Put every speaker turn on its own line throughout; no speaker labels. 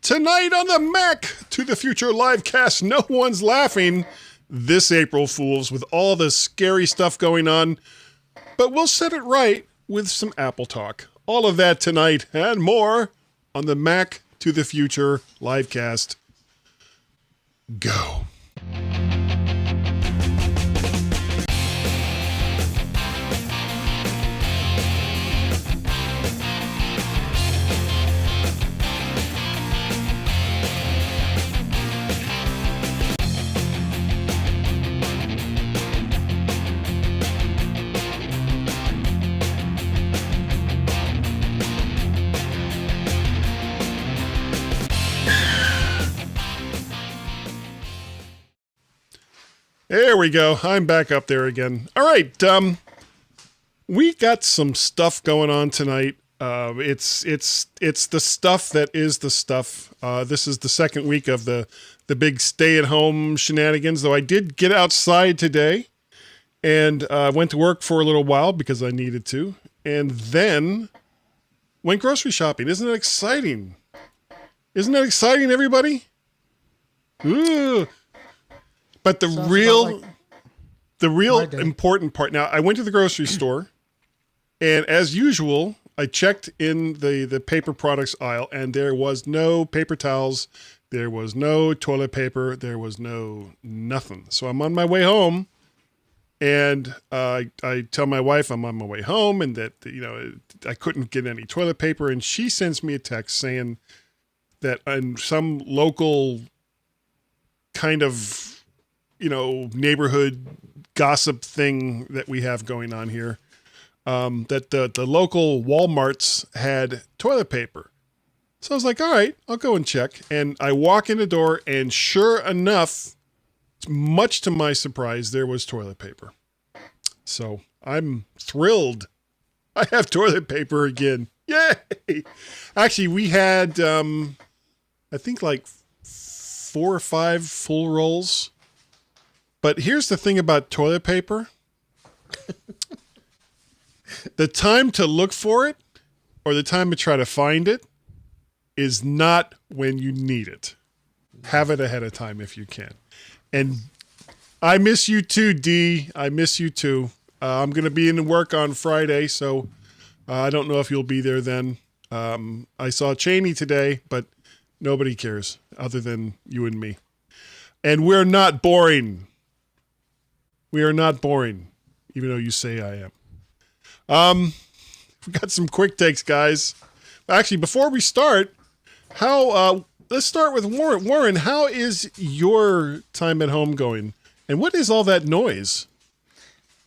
Tonight on the Mac to the Future livecast, no one's laughing this April Fools with all the scary stuff going on, but we'll set it right with some Apple talk. All of that tonight and more on the Mac to the Future livecast. Go. There we go. I'm back up there again. All right. We got some stuff going on tonight. It's the stuff that is the stuff. This is the second week of the big stay-at-home shenanigans, though I did get outside today and went to work for a little while because I needed to, and then went grocery shopping. Isn't that exciting? Isn't that exciting, everybody? Ooh. But the real important part. Now, I went to the grocery store, and as usual, I checked in the paper products aisle, and there was no paper towels, there was no toilet paper, there was no nothing. So I'm on my way home, and I tell my wife I'm on my way home, and that I couldn't get any toilet paper, and she sends me a text saying that in some local kind of neighborhood gossip thing that we have going on here, that the local Walmarts had toilet paper. So I was like, all right, I'll go and check. And I walk in the door, and sure enough, much to my surprise, there was toilet paper. So I'm thrilled. I have toilet paper again. Yay! Actually, we had, I think like 4 or 5 full rolls. But here's the thing about toilet paper. The time to look for it or the time to try to find it is not when you need it. Have it ahead of time if you can. And I miss you too, D. I miss you too. I'm going to be in work on Friday, so I don't know if you'll be there then. I saw Cheney today, but nobody cares other than you and me. And we're not boring. We are not boring, even though you say I am. We got some quick takes, guys. Actually, before we start, let's start with Warren. Warren, how is your time at home going? And what is all that noise?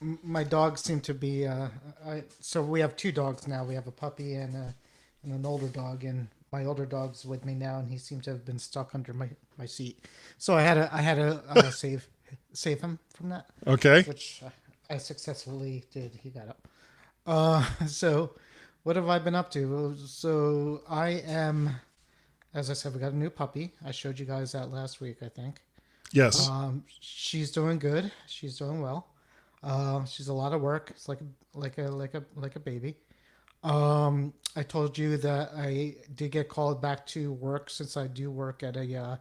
My dogs seem to be, so we have 2 dogs now. We have a puppy and an older dog, and my older dog's with me now, and he seems to have been stuck under my seat. So I had to save him from that.
Okay.
Which I successfully did. He got up. So what have I been up to? So I am, as I said, we got a new puppy. I showed you guys that last week, I think.
Yes.
She's doing good. She's doing well. She's a lot of work. It's like a baby. I told you that I did get called back to work since I do work at a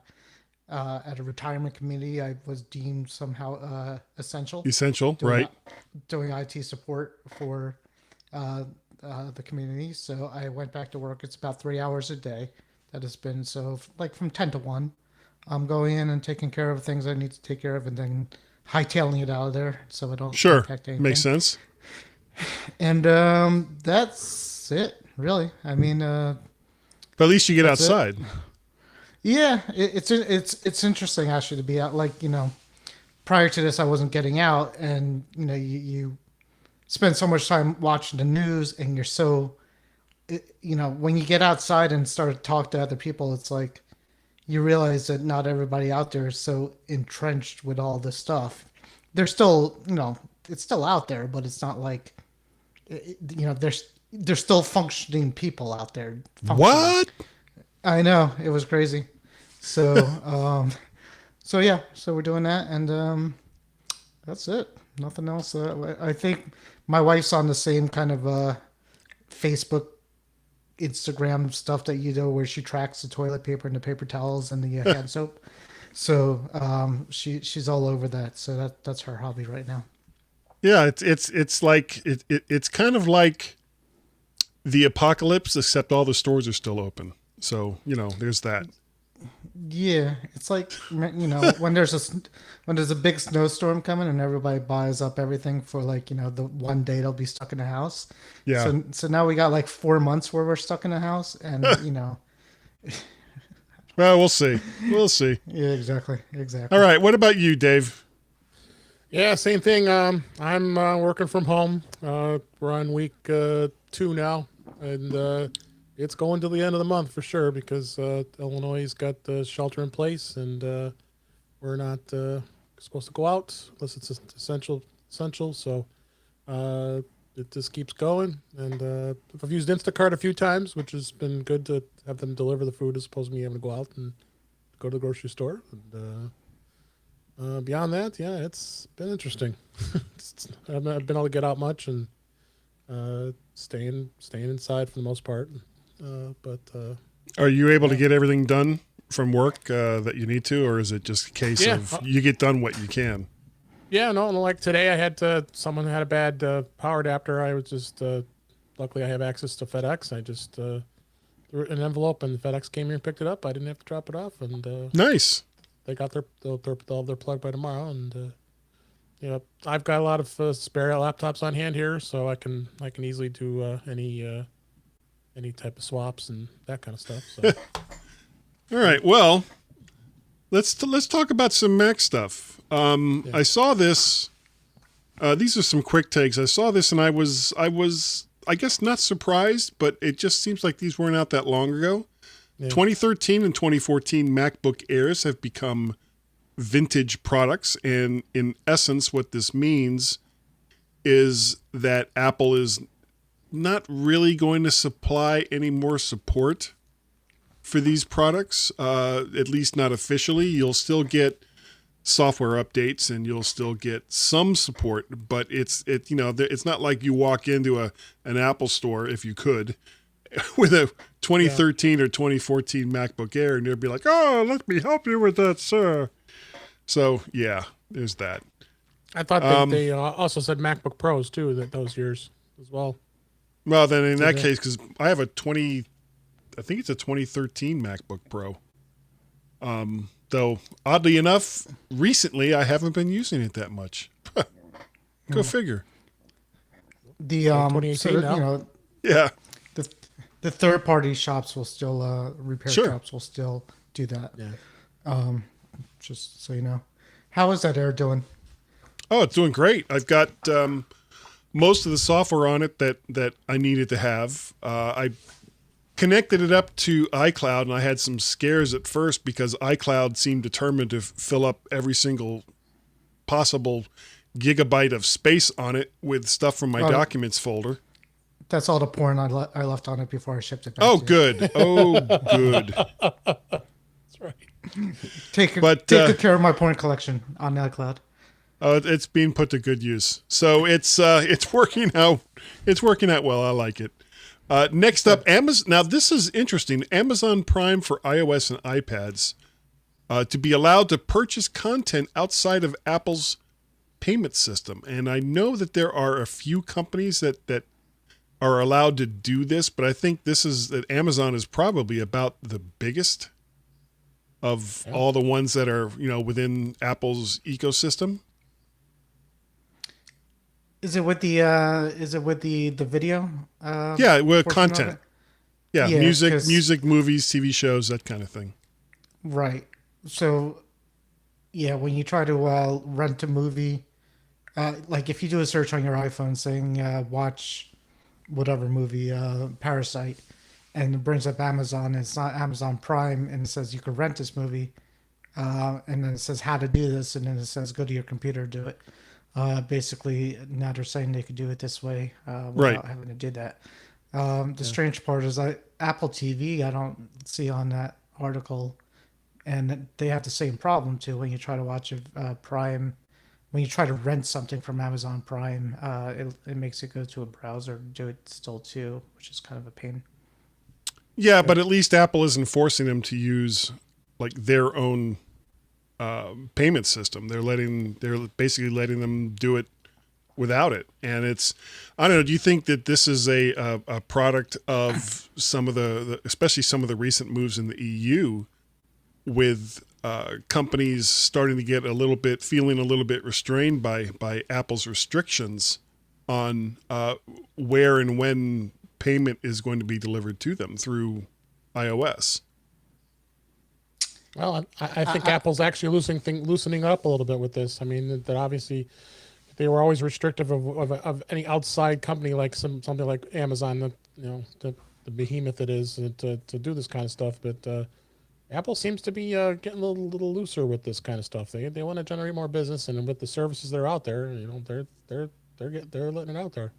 retirement community. I was deemed somehow essential.
Right.
Doing IT support for the community. So I went back to work. It's about 3 hours a day. That has been like from 10 to 1. I'm going in and taking care of things I need to take care of, and then hightailing it out of there so it don't affect anything.
Makes sense.
And that's it, really. I mean,
but at least you get outside.
Yeah, it's interesting actually to be out. Like, prior to this, I wasn't getting out, and you spend so much time watching the news, and you're so, when you get outside and start to talk to other people, it's like you realize that not everybody out there is so entrenched with all this stuff. They're still, it's still out there, but it's not like, there's still functioning people out there.
What?
I know, it was crazy. So, yeah, so we're doing that, and that's it. Nothing else. I think my wife's on the same kind of Facebook Instagram stuff that you do where she tracks the toilet paper and the paper towels and the hand soap. So she's all over that. So that's her hobby right now.
Yeah, it's like it's kind of like the apocalypse, except all the stores are still open. So there's that.
Yeah, it's like when there's a big snowstorm coming and everybody buys up everything for the one day they'll be stuck in the house.
Yeah.
So now we got like 4 months where we're stuck in the house, and
Well, we'll see. We'll see.
Yeah, exactly.
All right. What about you, Dave?
Yeah, same thing. I'm working from home. We're on week 2 now, and it's going to the end of the month for sure because Illinois has got the shelter in place, and we're not supposed to go out unless it's essential. So it just keeps going. And I've used Instacart a few times, which has been good to have them deliver the food as opposed to me having to go out and go to the grocery store. And beyond that, yeah, it's been interesting. I haven't been able to get out much and staying inside for the most part. But
are you able to get everything done from work that you need to, or is it just a case of you get done what you can?
Yeah, no, like today I had someone had a bad power adapter. I was just luckily I have access to FedEx. I just threw it in an envelope and FedEx came here and picked it up. I didn't have to drop it off, and
nice.
They got they'll have their plug by tomorrow, and I've got a lot of spare laptops on hand here, so I can easily do any type of swaps and that kind of stuff. So.
All right, well, let's talk about some Mac stuff. I saw this. These are some quick takes. I saw this and I was I guess not surprised, but it just seems like these weren't out that long ago. Yeah. 2013 and 2014 MacBook Airs have become vintage products, and in essence what this means is that Apple is not really going to supply any more support for these products, at least not officially. You'll still get software updates and you'll still get some support, but it's not like you walk into an Apple store, if you could, with a 2013 or 2014 MacBook Air, and they'll be like, "Oh, let me help you with that, sir." So yeah, there's that.
I thought they also said MacBook Pros too, those years as well.
Well, then in that case, because I have I think it's a 2013 MacBook Pro. Though oddly enough, recently I haven't been using it that much. Go figure.
The
2018 now.
Yeah.
The third party shops will still repair shops will still do that.
Yeah.
Just so you know. How is that Air doing?
Oh, it's doing great. I've got most of the software on it that I needed to have. I connected it up to iCloud, and I had some scares at first because iCloud seemed determined to fill up every single possible gigabyte of space on it with stuff from my documents folder.
That's all the porn I left on it before I shipped it back.
Oh, good. Oh, good.
That's right.
Take good care of my porn collection on iCloud.
It's being put to good use. So it's working out. It's working out well. I like it. Next up, Amazon. Now this is interesting. Amazon Prime for iOS and iPads to be allowed to purchase content outside of Apple's payment system. And I know that there are a few companies that are allowed to do this, but I think that Amazon is probably about the biggest of all the ones that are within Apple's ecosystem.
Is it with the video?
Yeah, with content. Yeah, music, movies, TV shows, that kind of thing.
Right. So, yeah, when you try to rent a movie, like if you do a search on your iPhone saying watch whatever movie, Parasite, and it brings up Amazon, and it's not Amazon Prime, and it says you can rent this movie, and then it says how to do this, and then it says go to your computer, do it. Basically, now they're saying they could do it this way without having to do that. The strange part is Apple TV, I don't see on that article, and they have the same problem too when you try to watch a Prime. When you try to rent something from Amazon Prime, it makes it go to a browser and do it still too, which is kind of a pain.
Yeah, but at least Apple isn't forcing them to use like their own payment system. They're basically letting them do it without it. And I don't know. Do you think that this is a product of some of especially some of the recent moves in the EU with companies starting to get feeling a little bit restrained by Apple's restrictions on where and when payment is going to be delivered to them through iOS?
Well, I think Apple's actually loosening up a little bit with this. I mean, that obviously they were always restrictive of any outside company like something like Amazon, the behemoth it is to do this kind of stuff. But Apple seems to be getting a little looser with this kind of stuff. They want to generate more business, and with the services that are out there, they're letting it out there.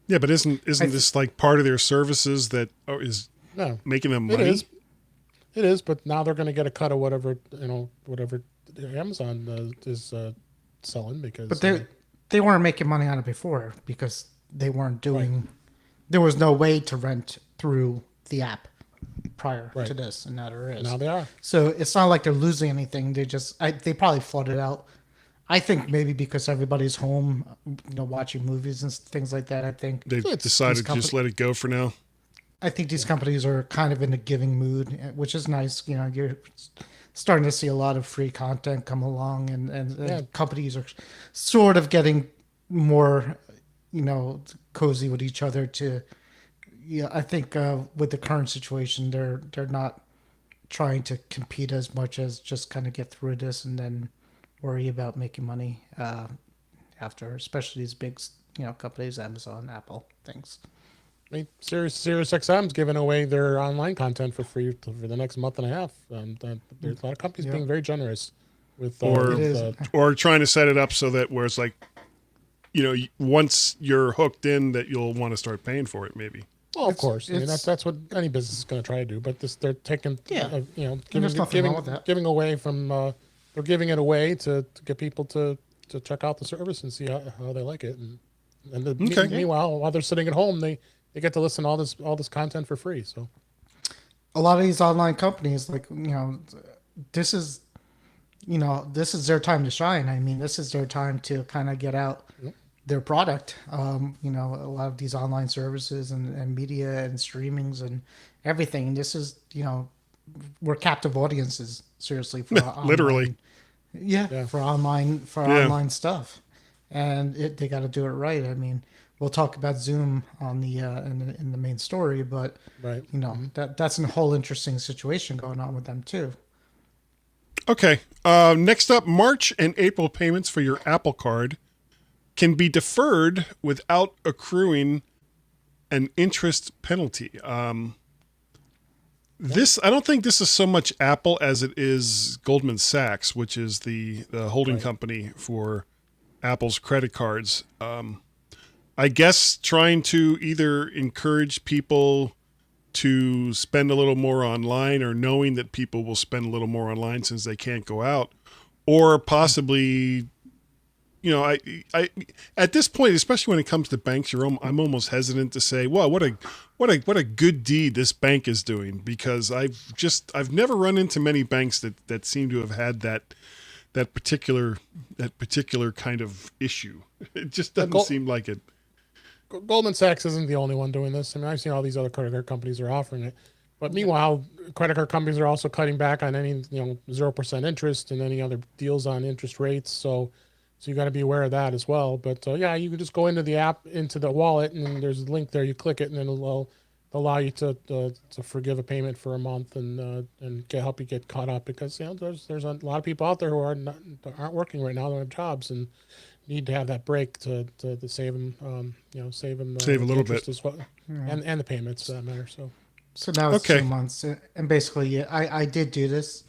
Yeah, but isn't this like part of their services that is making them money?
It is, but now they're going to get a cut of whatever Amazon is selling because.
But they weren't making money on it before because they weren't doing. Right. There was no way to rent through the app prior to this, and now there is.
Now they are.
So it's not like they're losing anything. They probably flooded out. I think maybe because everybody's home, watching movies and things like that. I think
they've decided to just let it go for now.
I think these companies are kind of in a giving mood, which is nice. You're starting to see a lot of free content come along, and companies are sort of getting more, cozy with each other. I think with the current situation, they're not trying to compete as much as just kind of get through this and then worry about making money after, especially these big, companies, Amazon, Apple, things.
I mean, Sirius XM's giving away their online content for free for the next month and a half. There's a lot of companies being very generous with
or trying to set it up so that where it's like, once you're hooked in, that you'll want to start paying for it, maybe.
Well, of course. I mean, that's what any business is going to try to do. But they're taking, giving away from. They're giving it away to get people to check out the service and see how they like it. And meanwhile, while they're sitting at home, they get to listen to all this content for free. So
a lot of these online companies, this is their time to shine. I mean, this is their time to kind of get out their product. A lot of these online services and media and streamings and everything. This is, we're captive audiences, seriously, for
literally.
For online stuff. And they got to do it right. I mean, we'll talk about Zoom on the in the main story, but that's a whole interesting situation going on with them too.
Okay. Next up, March and April payments for your Apple Card can be deferred without accruing an interest penalty. I don't think this is so much Apple as it is Goldman Sachs, which is the holding company for Apple's credit cards. I guess trying to either encourage people to spend a little more online, or knowing that people will spend a little more online since they can't go out, or possibly, I at this point, especially when it comes to banks, I'm almost hesitant to say, well, what a good deed this bank is doing, because I've never run into many banks that seem to have had that particular kind of issue. It just doesn't seem like it.
Goldman Sachs isn't the only one doing this. I mean, I've seen all these other credit card companies are offering it. But meanwhile, credit card companies are also cutting back on any 0% interest and any other deals on interest rates. So you got to be aware of that as well. But you can just go into the app, into the wallet, and there's a link there. You click it, and then it'll allow you to forgive a payment for a month and help you get caught up, because there's a lot of people out there who aren't working right now. They don't have jobs and need to have that break to save them, save a little bit as well, and the payments for that matter.
So now it's 2 months, and basically, I did do this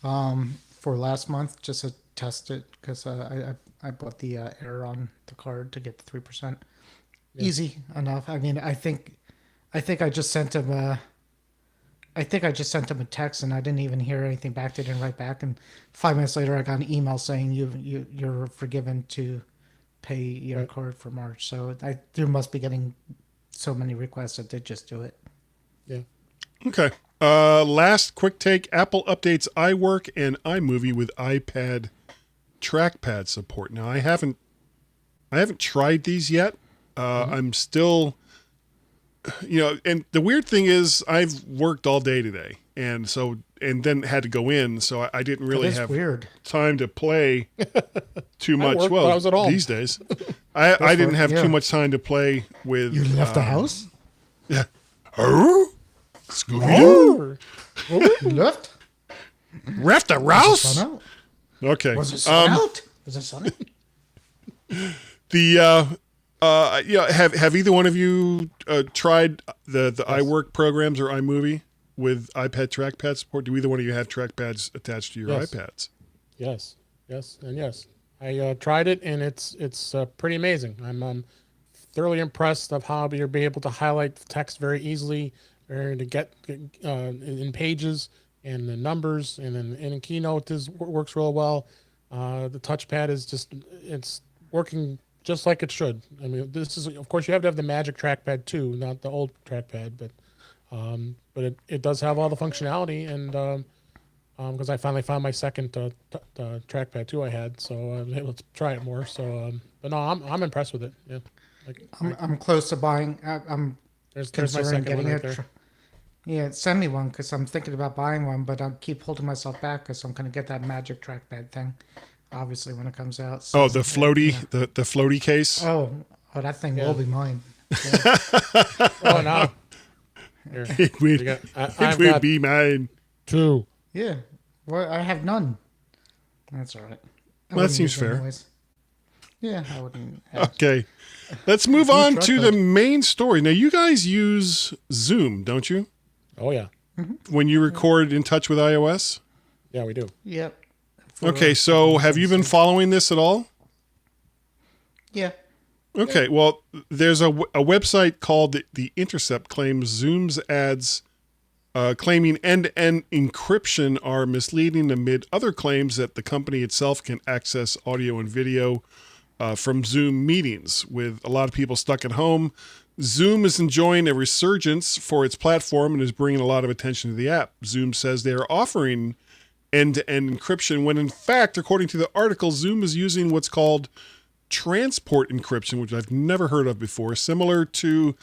for last month just to test it, because I bought the error on the card to get the 3%. Easy enough. I mean, I think I just sent him a text, and I didn't even hear anything back. They didn't write back, and 5 minutes later, I got an email saying you're forgiven to pay your card for March. So there must be getting so many requests that they just do it.
Yeah.
Okay. Last quick take. Apple updates iWork and iMovie with iPad trackpad support. Now I haven't tried these yet. I'm still, and the weird thing is I've worked all day today, and then had to go in, so I didn't really have time to play too much.
I was at home
these days, I didn't have too much time to play with.
You left the house?
Yeah. Scooby-Doo.
You left?
Left the house?
Sun out?
Okay.
Was it sun out? Was it sunny?
Have either one of you tried the iWork programs or iMovie with iPad trackpad support? Do either one of you have trackpads attached to your iPads?
Yes, and yes. I tried it, and it's pretty amazing. I'm thoroughly impressed of how you'll be able to highlight text very easily, or to get in pages and the numbers, and then in Keynote works real well. The touchpad is it's working just like it should. I mean, this is, of course, you have to have the Magic Trackpad too, not the old trackpad, but it does have all the functionality, and because I finally found my second trackpad too I had, so I was able to try it more. So, but no, I'm impressed with it. Yeah,
I'm close to buying. I'm
there's my second
getting
one right
it.
there.
Yeah, send me one because I'm thinking about buying one, but I keep holding myself back because I'm going to get that Magic Trackpad thing, obviously, when it comes out. So,
the floaty, the floaty case.
Oh, that thing will be mine.
Oh no, here,
It will be mine.
2.
Yeah, well, I have none. That's all right.
Well, that seems fair.
Anyways. Yeah, I wouldn't. Have.
Okay, let's move on to the main story. Now, you guys use Zoom, don't you?
Oh yeah.
When you record In Touch with iOS?
Yeah, we do.
Yep.
Okay, so have you been following this at all?
Yeah.
Okay, well, there's a website called The Intercept claims Zoom's ads claiming end-to-end encryption are misleading amid other claims that the company itself can access audio and video from Zoom meetings. With a lot of people stuck at home, Zoom is enjoying a resurgence for its platform and is bringing a lot of attention to the app. Zoom says they are offering end-to-end encryption when, in fact, according to the article, Zoom is using what's called transport encryption, which I've never heard of before, similar to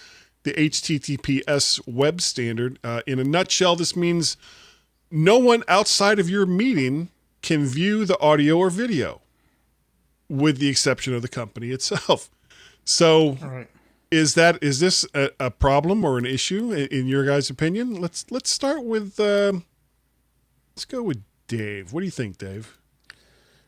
the HTTPS web standard. In a nutshell, this means no one outside of your meeting can view the audio or video, with the exception of the company itself. So, is this a problem or an issue in your guys' opinion? Let's start with let's go with Dave. What do you think, Dave?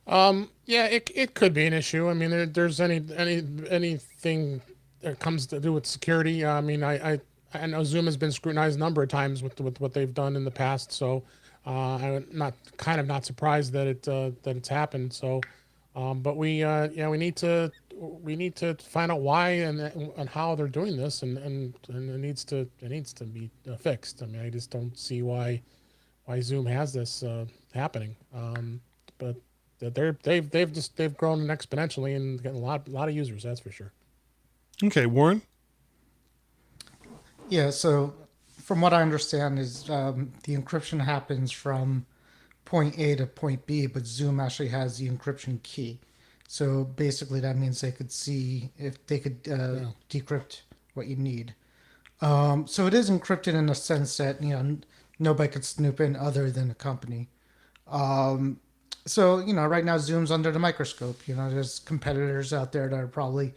Yeah, it could be an issue. I mean, there's anything that comes to do with security. I mean, I know Zoom has been scrutinized a number of times with what they've done in the past. So I'm not surprised that it's happened. So, but we need to find out why and how they're doing this, and it needs to be fixed. I mean, I just don't see why Zoom has this happening. But they've grown exponentially and getting a lot of users. That's for sure.
Okay, Warren.
Yeah. So, from what I understand, is the encryption happens from point A to point B, but Zoom actually has the encryption key. So basically, that means they could see if they could decrypt what you need. So it is encrypted in the sense that nobody could snoop in other than the company. So right now Zoom's under the microscope. There's competitors out there that are probably,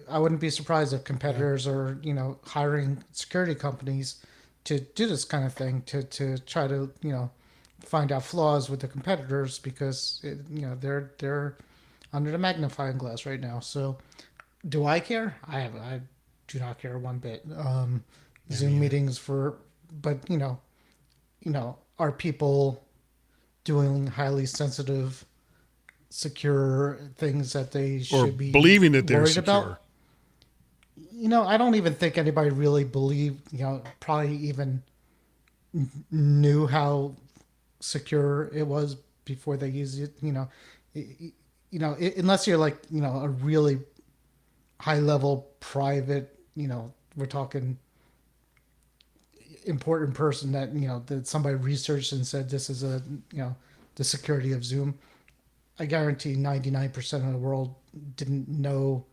I wouldn't be surprised if competitors are hiring security companies to do this kind of thing to try to find out flaws with the competitors because they're under the magnifying glass right now. So, do I care? I do not care one bit. Zoom meetings but are people doing highly sensitive, secure things that they should be
believing that they're
worried
secure?
About? I don't even think anybody really believed. Probably even knew how secure it was before they used it. Unless you're like a really high level private, we're talking important person that that somebody researched and said this is the security of Zoom. I guarantee 99% of the world didn't know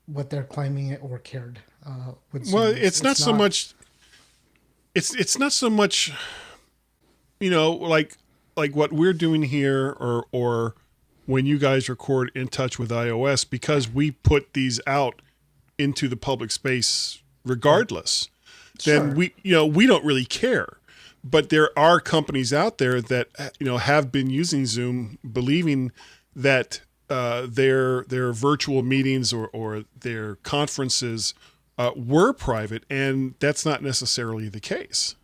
what they're claiming it or cared. With Zoom.
Well, it's not so much. It's not so much. Like what we're doing here, or when you guys record In Touch with iOS, because we put these out into the public space regardless. Then we don't really care. But there are companies out there that have been using Zoom, believing that their virtual meetings or their conferences were private, and that's not necessarily the case.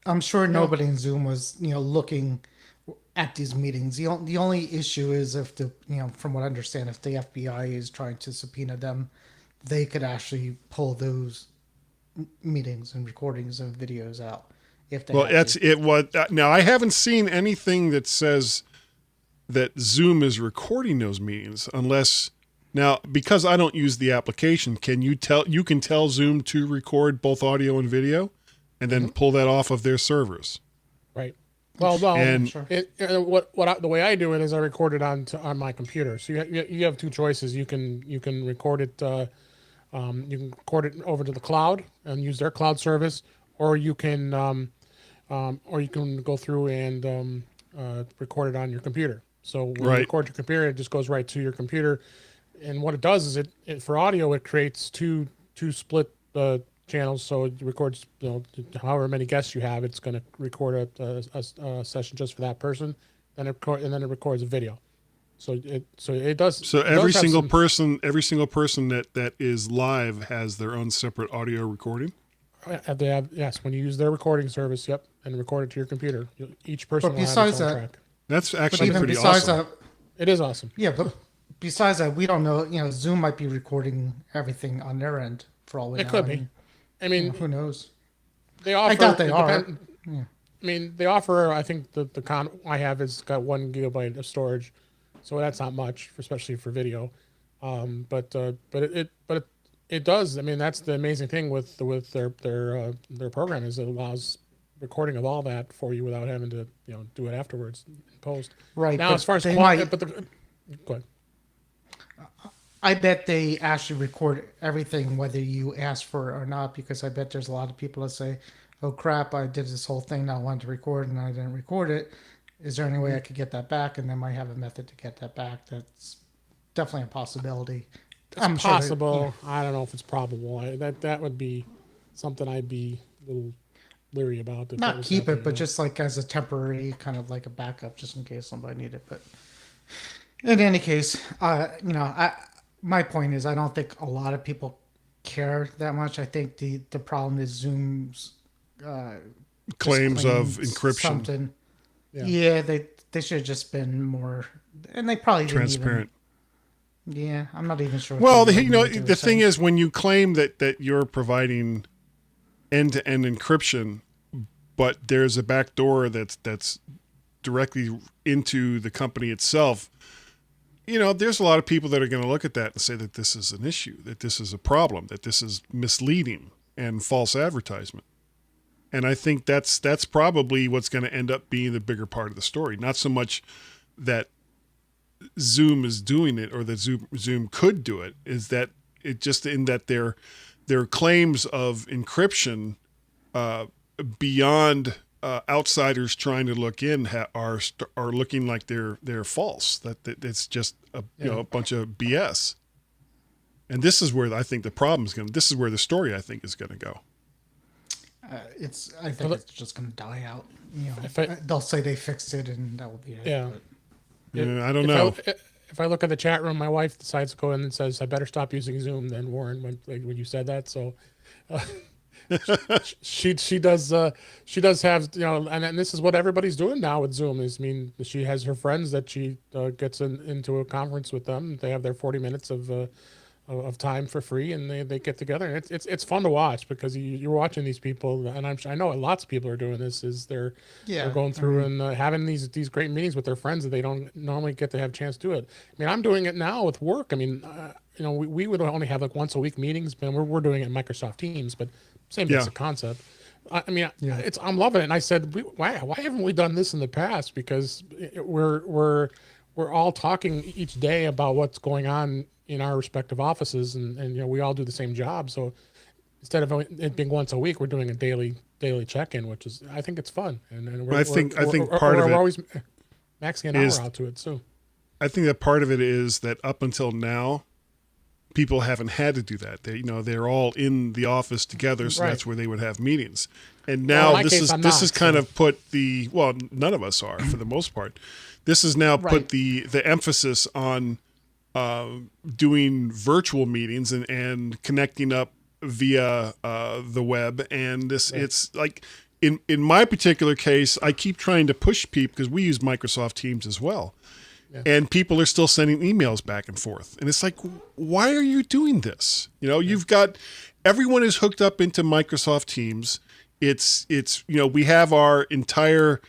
I'm sure nobody in Zoom was looking at these meetings. The only issue is if from what I understand, if the FBI is trying to subpoena them, they could actually pull those meetings and recordings and videos out. If they
now I haven't seen anything that says that Zoom is recording those meetings, unless now, because I don't use the application, you can tell Zoom to record both audio and video and then pull that off of their servers.
Right. Well, and the way I do it is I record it on my computer. So you have two choices. You can record it. You can record it over to the cloud and use their cloud service, or you can go through and record it on your computer. So when you record your computer, it just goes right to your computer. And what it does is it for audio, it creates two split channels. So it records however many guests you have. It's going to record a session just for that person, and then it records a video. So it does.
So every single person that is live has their own separate audio recording.
They have, yes. When you use their recording service, yep, and record it to your computer, each person will have its own track.
That's actually pretty awesome.
It is awesome.
Yeah, but besides that, we don't know. Zoom might be recording everything on their end for all we know.
It could be. I mean,
who knows?
They offer.
I doubt they are.
Yeah. I mean, they offer. I think the con I have is got 1 gigabyte of storage, so that's not much, especially for video. But it does. I mean, that's the amazing thing with their program is it allows recording of all that for you without having to do it afterwards in post.
Right.
Now, as far as quality, go ahead.
I bet they actually record everything whether you ask for it or not, because I bet there's a lot of people that say, "Oh crap, I did this whole thing I wanted to record and I didn't record it. Is there any way I could get that back?" And they might have a method to get that back. That's definitely a possibility.
It's possible. Sure I don't know if it's probable. That would be something I'd be a little leery about.
Not keep it, but just like as a temporary kind of like a backup, just in case somebody needed it. But in any case, my point is I don't think a lot of people care that much. I think the problem is Zoom's
claims of encryption.
Something. Yeah, they should have just been more, and they probably
transparent.
Yeah, I'm not even sure.
Well, the thing is, when you claim that you're providing end-to-end encryption, but there's a back door that's directly into the company itself, there's a lot of people that are going to look at that and say that this is an issue, that this is a problem, that this is misleading and false advertisement. And I think that's probably what's going to end up being the bigger part of the story. Not so much that Zoom is doing it or that Zoom could do it, is that it just in that their claims of encryption beyond outsiders trying to look in are looking like they're false. That it's just a bunch of BS. And this is where I think the problem is going. This is where the story I think is going to go.
I think it's just going to die out. They'll say they fixed it and that will be it.
Yeah.
I don't know.
If I look at the chat room, my wife decides to go in and says, "I better stop using Zoom." Then Warren, when you said that, so she does have and this is what everybody's doing now with Zoom. She has her friends that she gets into a conference with them. They have their 40 minutes of of time for free, and they get together, and it's fun to watch because you're watching these people, and I know lots of people are doing this. Is they're going through and having these great meetings with their friends that they don't normally get to have a chance to do it. I mean, I'm doing it now with work. I mean, we would only have like once a week meetings, but we're doing it in Microsoft Teams, but same basic concept. I mean, I'm loving it. And I said, why haven't we done this in the past? Because we're all talking each day about what's going on in our respective offices, and we all do the same job. So instead of it being once a week, we're doing a daily check-in, which is, I think it's fun. And
I think part of it,
we're always maxing an hour out to it. So
I think that part of it is that up until now, people haven't had to do that. They're all in the office together, so that's where they would have meetings. And now this is kind of put none of us are for the most part. This has now put the emphasis on doing virtual meetings and connecting up via the web. And it's like in my particular case, I keep trying to push people because we use Microsoft Teams as well. Yeah. And people are still sending emails back and forth. And it's like, why are you doing this? You've got everyone is hooked up into Microsoft Teams. It's we have our entire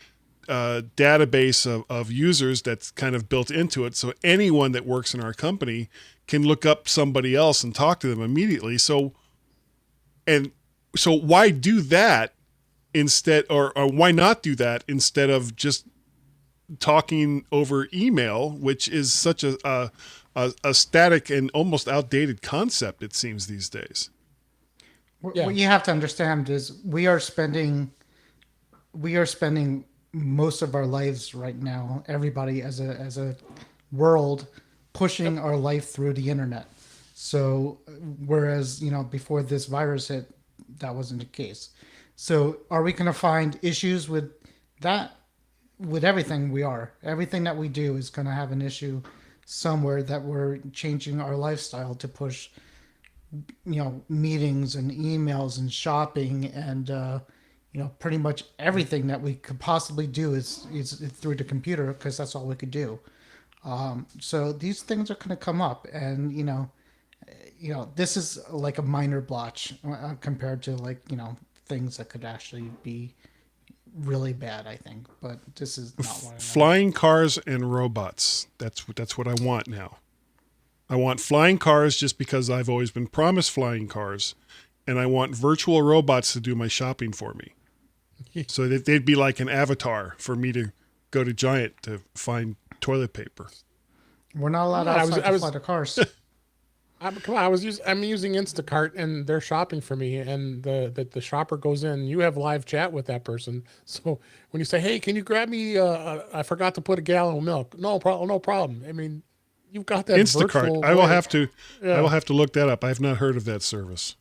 database of users that's kind of built into it. So anyone that works in our company can look up somebody else and talk to them immediately. So why do that instead, or why not do that instead of just talking over email, which is such a static and almost outdated concept, it seems these days.
What you have to understand is we are spending most of our lives right now, everybody as a world, pushing our life through the internet. So whereas, before this virus hit, that wasn't the case. So are we going to find issues with that? With everything everything that we do is going to have an issue somewhere that we're changing our lifestyle to push, meetings and emails and shopping and, pretty much everything that we could possibly do is through the computer because that's all we could do. So these things are going to come up, and this is like a minor blotch compared to things that could actually be really bad, I think. But this is not what I want.
Flying cars and robots. That's what I want now. I want flying cars just because I've always been promised flying cars, and I want virtual robots to do my shopping for me. So that they'd be like an avatar for me to go to Giant to find toilet paper.
We're not allowed outside to fly the cars.
I'm using Instacart, and they're shopping for me, and the shopper goes in. You have live chat with that person, so when you say, "Hey, can you grab me? I forgot to put a gallon of milk." No problem. I mean, you've got that
Instacart. I will have to look that up. I have not heard of that service.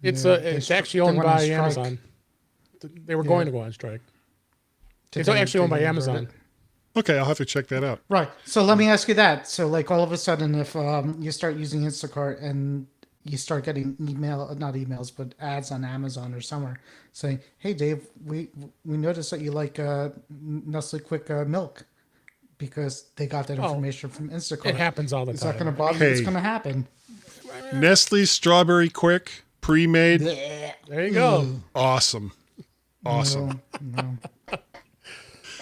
It's actually owned by Amazon. They were going to go on strike. It's actually owned by Amazon.
Okay, I'll have to check that out.
Right. So let me ask you that. So all of a sudden, if you start using Instacart and you start getting not emails, but ads on Amazon or somewhere saying, "Hey, Dave, we noticed that you like Nestle Quick milk," because they got that information from Instacart.
It happens all the time.
Is that going to bother you? It's going to happen.
Nestle Strawberry Quick pre-made.
There you go.
Awesome.
No.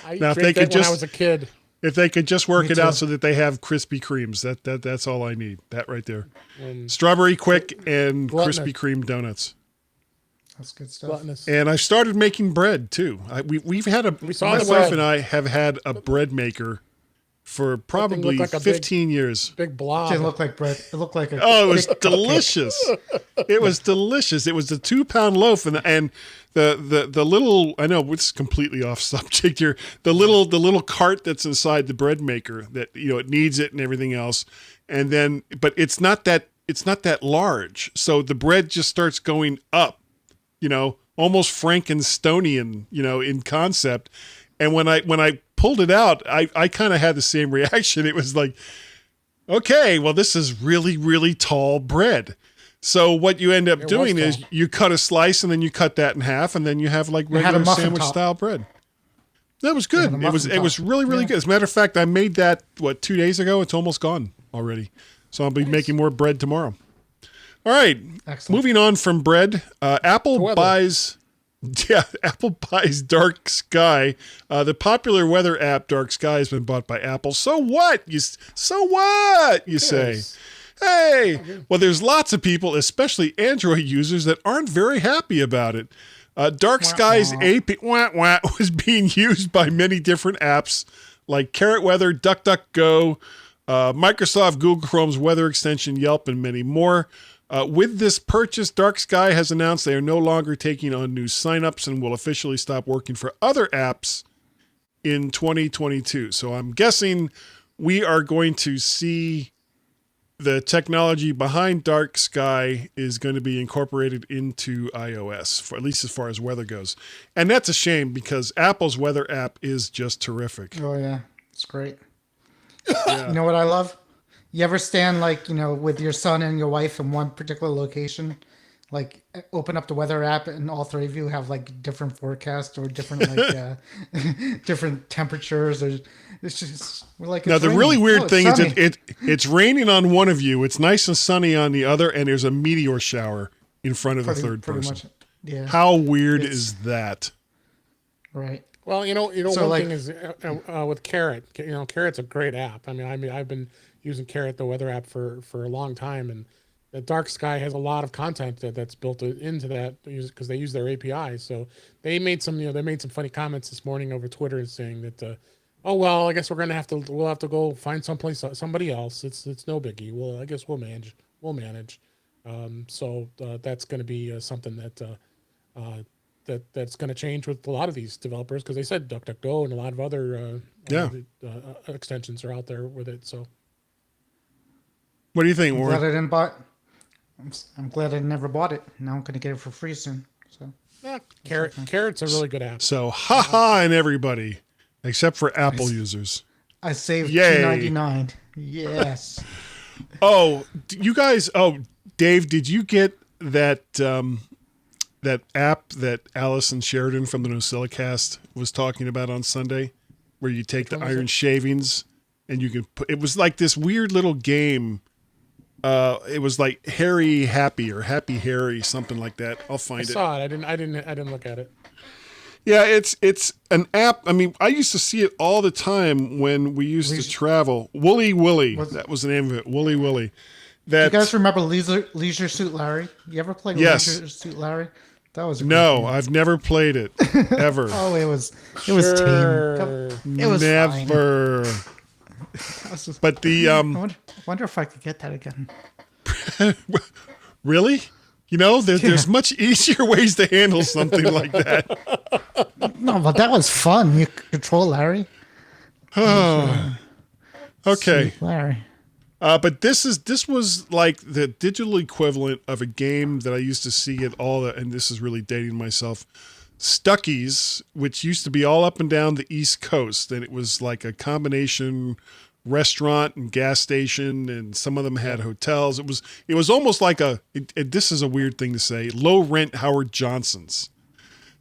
I drank that when I was a kid.
If they could just work it out so that they have Krispy Kremes, that's all I need. That right there. Strawberry Quick and Krispy Kreme donuts.
That's good stuff.
And I started making bread too. My wife and I have had a bread maker for probably 15 years.
Big blob.
It didn't look like bread. It looked like a
it was delicious. It was delicious. It was a 2-pound loaf, and the little, I know it's completely off subject here. The little cart that's inside the bread maker that it needs it and everything else, and then but it's not that large, so the bread just starts going up, almost Frankensteinian, in concept. And when I pulled it out, I kind of had the same reaction. It was like, okay, well, this is really, really tall bread. So what you end up doing is you cut a slice and then you cut that in half, and then you have like regular sandwich style bread. That was good. It was really, really good. As a matter of fact, I made that 2 days ago. It's almost gone already. So I'll be making more bread tomorrow. All right.
Excellent.
Moving on from bread, Apple
weather.
buys Dark Sky. The popular weather app Dark Sky has been bought by Apple. So what? You say?
Yes.
Hey, well, there's lots of people, especially Android users, that aren't very happy about it. Dark Sky's API was being used by many different apps like Carrot Weather, DuckDuckGo, Microsoft, Google Chrome's weather extension, Yelp, and many more. With this purchase, Dark Sky has announced they are no longer taking on new signups and will officially stop working for other apps in 2022. So I'm guessing we are going to see the technology behind Dark Sky is going to be incorporated into iOS, for at least as far as weather goes. And that's a shame because Apple's weather app is just terrific.
Oh yeah, it's great. You know what I love? You ever stand with your son and your wife in one particular location, like open up the weather app and all three of you have like different forecasts or different different temperatures, or it's just we're like.
Now the
raining.
really weird thing
sunny.
is it's raining on one of you, it's nice and sunny on the other, and there's a meteor shower in front of the third person.
Much, yeah.
How weird is that?
Right.
Well,
So,
one thing is with Carrot. Carrot's a great app. I mean, I've been using Carrot, the weather app, for a long time, and the Dark Sky has a lot of content that's built into that because they use their API. So they made some funny comments this morning over Twitter saying that, oh well, I guess we'll have to go find somebody else. It's no biggie. Well, I guess we'll manage. So that's going to be something that's going to change with a lot of these developers because they said DuckDuckGo and a lot of other extensions are out there with it. So
What do you think, Warren?
Glad I didn't buy it. I'm glad I never bought it. Now I'm going to get it for free soon. So
yeah, Carrot's a really good app.
So and everybody, except for Apple users.
I saved
Yay.
$2.99. Yes.
Oh, you guys! Oh, Dave, did you get that that app that Allison Sheridan from the NosillaCast was talking about on Sunday, where you take the iron shavings and you can put? It was like this weird little game. It was like Harry Happy or Happy Harry, something like that. I'll find it.
I saw it. I didn't look at it.
Yeah, it's an app. I mean, I used to see it all the time when we used to travel. Wooly Willy, that was the name of it. Wooly Willy.
You guys remember Leisure Suit Larry? You ever played Leisure Suit Larry? That was a great game.
I've never played it ever.
Oh, it was tame. It was
never. But the
I wonder if I could get that again.
Really? There's much easier ways to handle something like that.
No, but that was fun. You could control Larry.
Oh, okay.
Sweet Larry.
But this was like the digital equivalent of a game that I used to see at and this is really dating myself, Stuckey's, which used to be all up and down the East Coast, and it was like a combination restaurant and gas station, and some of them had hotels. It was almost like this is a weird thing to say, low rent Howard Johnson's.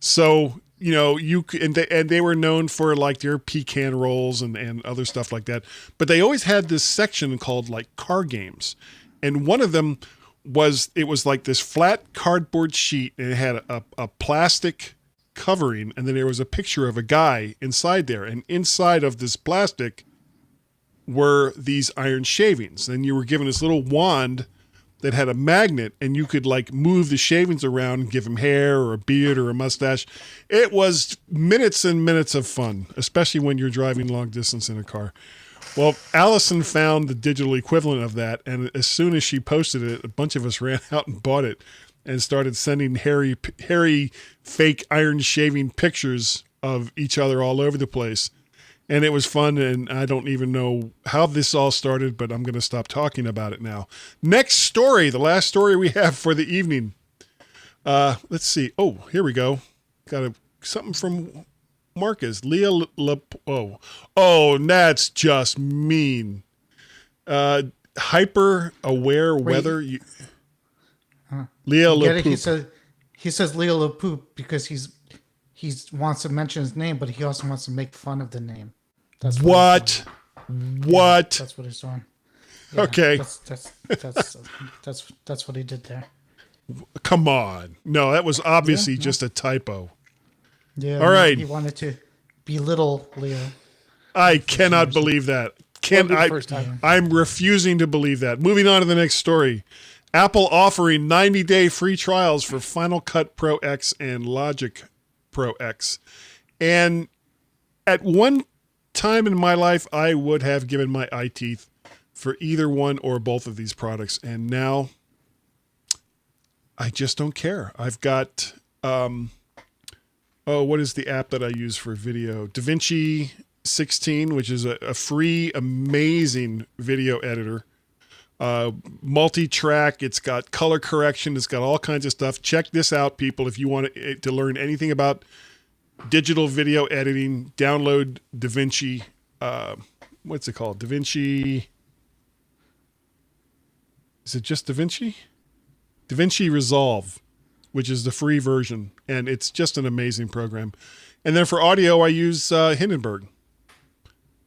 So they were known for like their pecan rolls and other stuff like that. But they always had this section called like car games. And one of them was like this flat cardboard sheet, and it had a plastic covering. And then there was a picture of a guy inside there. And inside of this plastic were these iron shavings. And you were given this little wand that had a magnet, and you could like move the shavings around and give him hair or a beard or a mustache. It was minutes and minutes of fun, especially when you're driving long distance in a car. Well, Allison found the digital equivalent of that, and as soon as she posted it, a bunch of us ran out and bought it and started sending hairy fake iron shaving pictures of each other all over the place. And it was fun, and I don't even know how this all started, but I'm going to stop talking about it now. Next story, the last story we have for the evening. Let's see. Oh, here we go. Got something from Marcus. Oh, that's just mean. Hyper-aware weather. Leah LaPoop.
He says Leah LaPoop because he wants to mention his name, but he also wants to make fun of the name. That's
what?
That's what he's doing. Yeah,
Okay.
That's what he did there.
Come on. No, that was obviously just a typo.
Yeah.
All right.
He wanted to belittle Leo.
I cannot believe that.
First time.
I'm refusing to believe that. Moving on to the next story. Apple offering 90-day free trials for Final Cut Pro X and Logic Pro X. And at one time in my life, I would have given my eye teeth for either one or both of these products. And now I just don't care. I've got, what is the app that I use for video? DaVinci 16, which is a free, amazing video editor. Multi-track. It's got color correction. It's got all kinds of stuff. Check this out, people. If you want to learn anything about digital video editing, download DaVinci. What's it called? DaVinci. Is it just DaVinci? DaVinci Resolve, which is the free version, and it's just an amazing program. And then for audio, I use Hindenburg.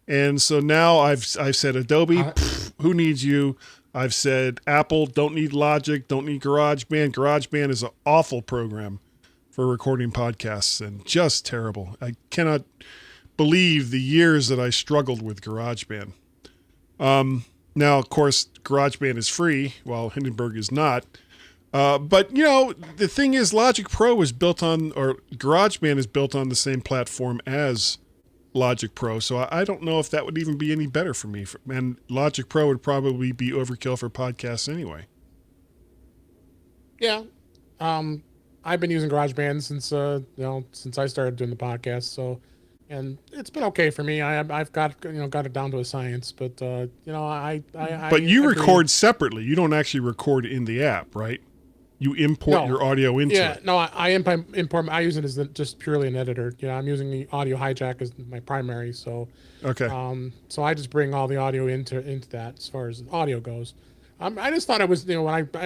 And so now I've said Adobe, who needs you? I've said Apple, don't need Logic, don't need GarageBand. GarageBand is an awful program for recording podcasts and just terrible. I cannot believe the years that I struggled with GarageBand. Now, of course, GarageBand is free, while Hindenburg is not. But, you know, the thing is, Logic Pro is built on, or GarageBand is built on the same platform as Logic Pro, so I don't know if that would even be any better for me. And Logic Pro would probably be overkill for podcasts anyway.
Yeah. I've been using GarageBand since I started doing the podcast, so, and it's been okay for me. I've got it down to a science, but
But you record separately. You don't actually record in the app, right? You import your audio into it.
No, I import. I use it as just purely an editor. I'm using the Audio Hijack as my primary. So,
okay.
So I just bring all the audio into that as far as audio goes. I just thought it was, the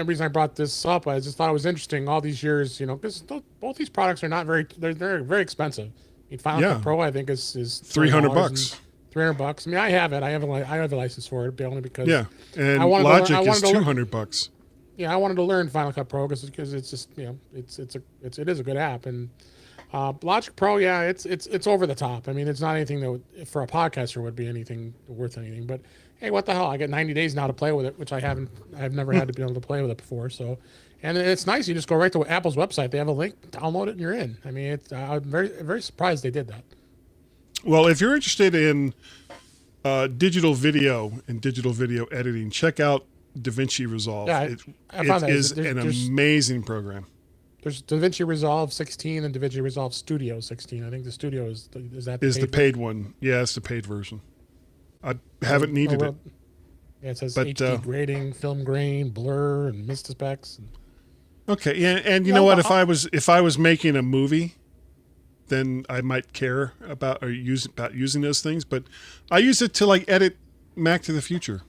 reason I brought this up, I just thought it was interesting all these years, because both these products are not they're very expensive. I mean, Final Cut Pro, I think is
$300.
$300. I mean, I have it. I have a license for it, only because
and Logic is $200.
Yeah, I wanted to learn Final Cut Pro because it's just it is a good app, and Logic Pro, it's over the top. I mean, it's not anything that for a podcaster would be anything worth anything. But hey, what the hell? I get 90 days now to play with it, which I've never had to be able to play with it before. So, and it's nice. You just go right to Apple's website. They have a link, download it, and you're in. I mean, I'm very very surprised they did that.
Well, if you're interested in digital video and digital video editing, check out DaVinci Resolve.
Yeah,
it is an amazing program.
There's DaVinci Resolve 16 and DaVinci Resolve Studio 16. I think the Studio is
the paid one. Yeah, it's the paid version. I haven't needed it.
Yeah, it says HD grading, film grain, blur, and mist specs.
Okay, and you know what? If I was making a movie, then I might care about using those things. But I use it to edit Mac to the Future.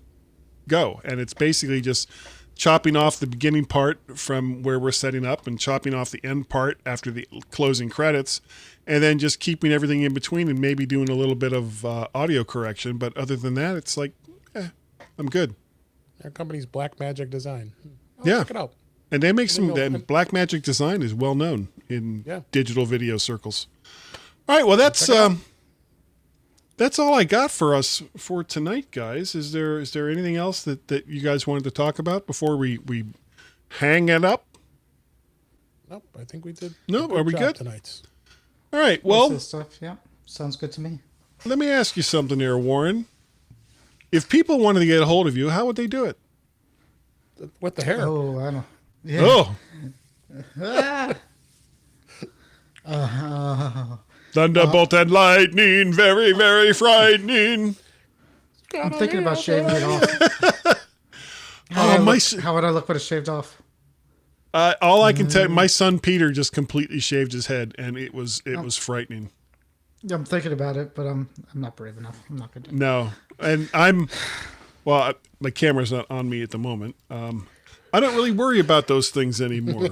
Go, and it's basically just chopping off the beginning part from where we're setting up and chopping off the end part after the closing credits, and then just keeping everything in between and maybe doing a little bit of audio correction. But other than that, it's I'm good.
Our company's Blackmagic Design.
Check
it out.
And they make some. And Blackmagic Design is well known in digital video circles. All right, well that's all I got for us for tonight, guys. Is there anything else that you guys wanted to talk about before we hang it up?
Nope, I think we did.
No, are we good
tonight?
All right. Well,
this stuff, sounds good to me.
Let me ask you something here, Warren. If people wanted to get a hold of you, how would they do it?
With the hair.
Oh, I don't. Yeah.
Oh. Thunderbolt and lightning, very, very frightening.
I'm thinking about shaving it off. How would I look with it shaved off?
All I can tell you, my son Peter just completely shaved his head, and it was frightening.
I'm thinking about it, but I'm not brave enough. I'm not going to do it.
No, and my camera's not on me at the moment. I don't really worry about those things anymore.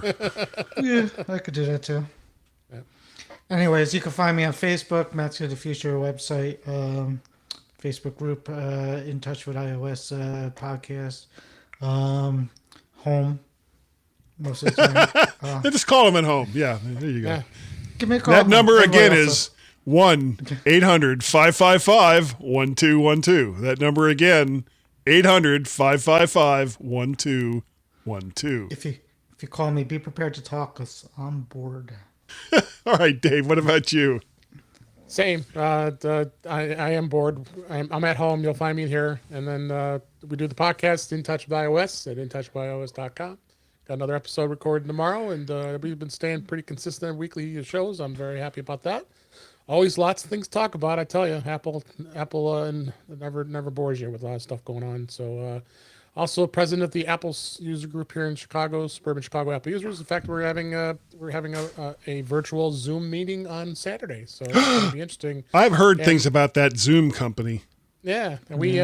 Yeah, I could do that too. Anyways, you can find me on Facebook, Matt to the Future website. If Facebook group, In Touch with iOS podcast. Home. Most of the time.
They just call them at home. Yeah, there you go.
Yeah.
Give me a call.
That number
Everybody
again
else
is 1-800-555-1212. That number again, 800-555-1212.
If you call me, be prepared to talk because I'm bored.
All right, Dave, what about you?
Same. I am bored. I'm at home. You'll find me here. And then we do the podcast, In Touch with iOS, at intouchwithios.com. Got another episode recorded tomorrow, and we've been staying pretty consistent in weekly shows. I'm very happy about that. Always lots of things to talk about, I tell you. Apple, and never bores you with a lot of stuff going on. So, also president of the Apple user group here in Chicago, Suburban Chicago Apple users. In fact, we're having a virtual Zoom meeting on Saturday, so it's going to be interesting.
I've heard things about that Zoom company.
Yeah, and we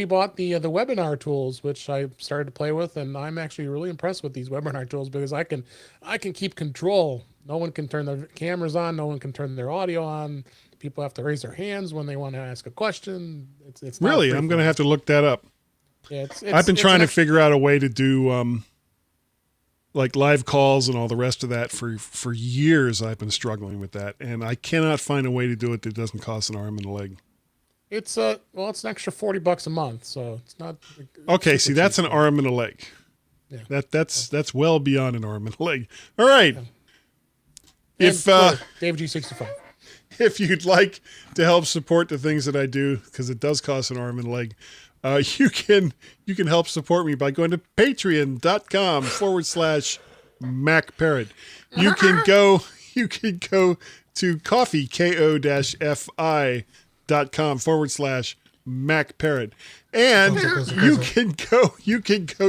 bought the webinar tools, which I started to play with, and I'm actually really impressed with these webinar tools because I can keep control. No one can turn their cameras on. No one can turn their audio on. People have to raise their hands when they want to ask a question. It's not
Really, I'm going to have to look that up.
Yeah,
I've been trying to figure out a way to do like live calls and all the rest of that for years. I've been struggling with that, and I cannot find a way to do it that doesn't cost an arm and a leg.
It's it's an extra $40 a month, so it's not.
Okay, see, that's an arm and a leg.
Yeah.
That's well beyond an arm and a leg. All right.
Yeah.
If
Dave G65.
if you'd like to help support the things that I do, because it does cost an arm and a leg, you can help support me by going to patreon.com/MacParrot. You can go to coffee, ko-fi.com/MacParrot. And you can go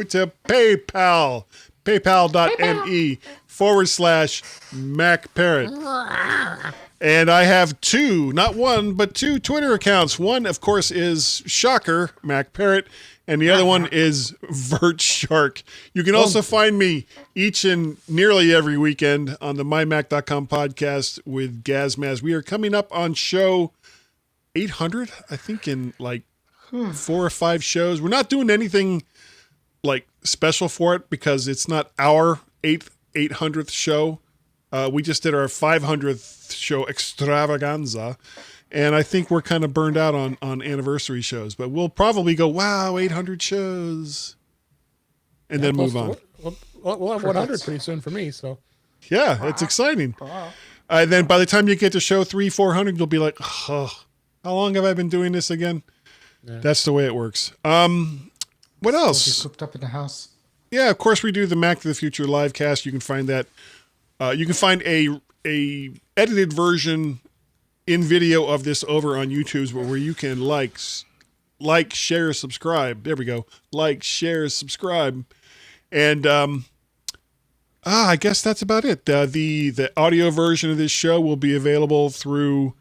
to paypal.me/MacParrot. And I have two, not one, but two Twitter accounts. One, of course, is Shocker, Mac Parrot, and the other one is Vert Shark. You can also find me each and nearly every weekend on the MyMac.com podcast with Gazmaz. We are coming up on show 800, I think, in like 4 or 5 shows. We're not doing anything like special for it because it's not our 800th show. We just did our 500th show extravaganza, and I think we're kind of burned out on anniversary shows. But we'll probably go, wow, 800 shows, and then move on.
We'll have 100 pretty soon for me. So
yeah, it's exciting. And then by the time you get to show 300-400, you'll be like, oh, how long have I been doing this again? Yeah. That's the way it works. What else?
Cooked up in the house.
Yeah, of course we do the Mac to the Future live cast. You can find that. You can find a edited version in video of this over on YouTube, where you can like, share, subscribe. There we go. Like, share, subscribe, and I guess that's about it. The audio version of this show will be available through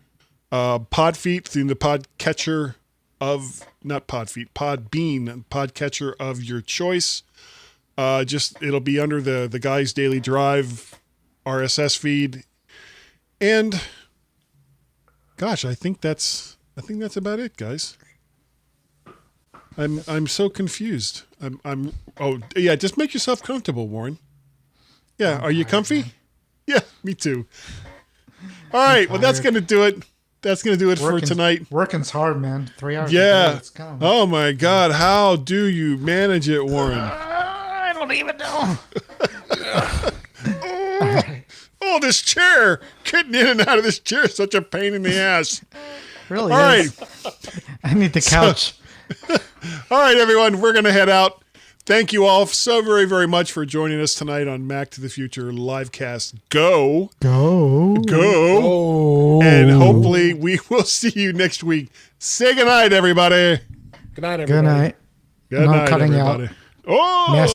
Podfeet, through the podcatcher of Podbean, podcatcher of your choice. It'll be under the Guys Daily Drive RSS feed, and gosh, I think that's about it, guys. I'm so confused. Just make yourself comfortable, Warren. Yeah, are you comfy? Yeah, me too. All right, well that's gonna do it. That's gonna do it for tonight.
Working's hard, man. 3 hours.
Yeah.
A day,
oh my God, how do you manage it, Warren?
I don't even know.
Oh, this chair! Getting in and out of this chair is such a pain in the ass.
Really?
All right.
I need the couch.
All right, everyone, we're going to head out. Thank you all so very, very much for joining us tonight on Mac to the Future Livecast. Go. And hopefully we will see you next week. Say goodnight, everybody.
Good night, everybody.
Good night.
Good night,
cutting
everybody.
out.
Oh!
Yes.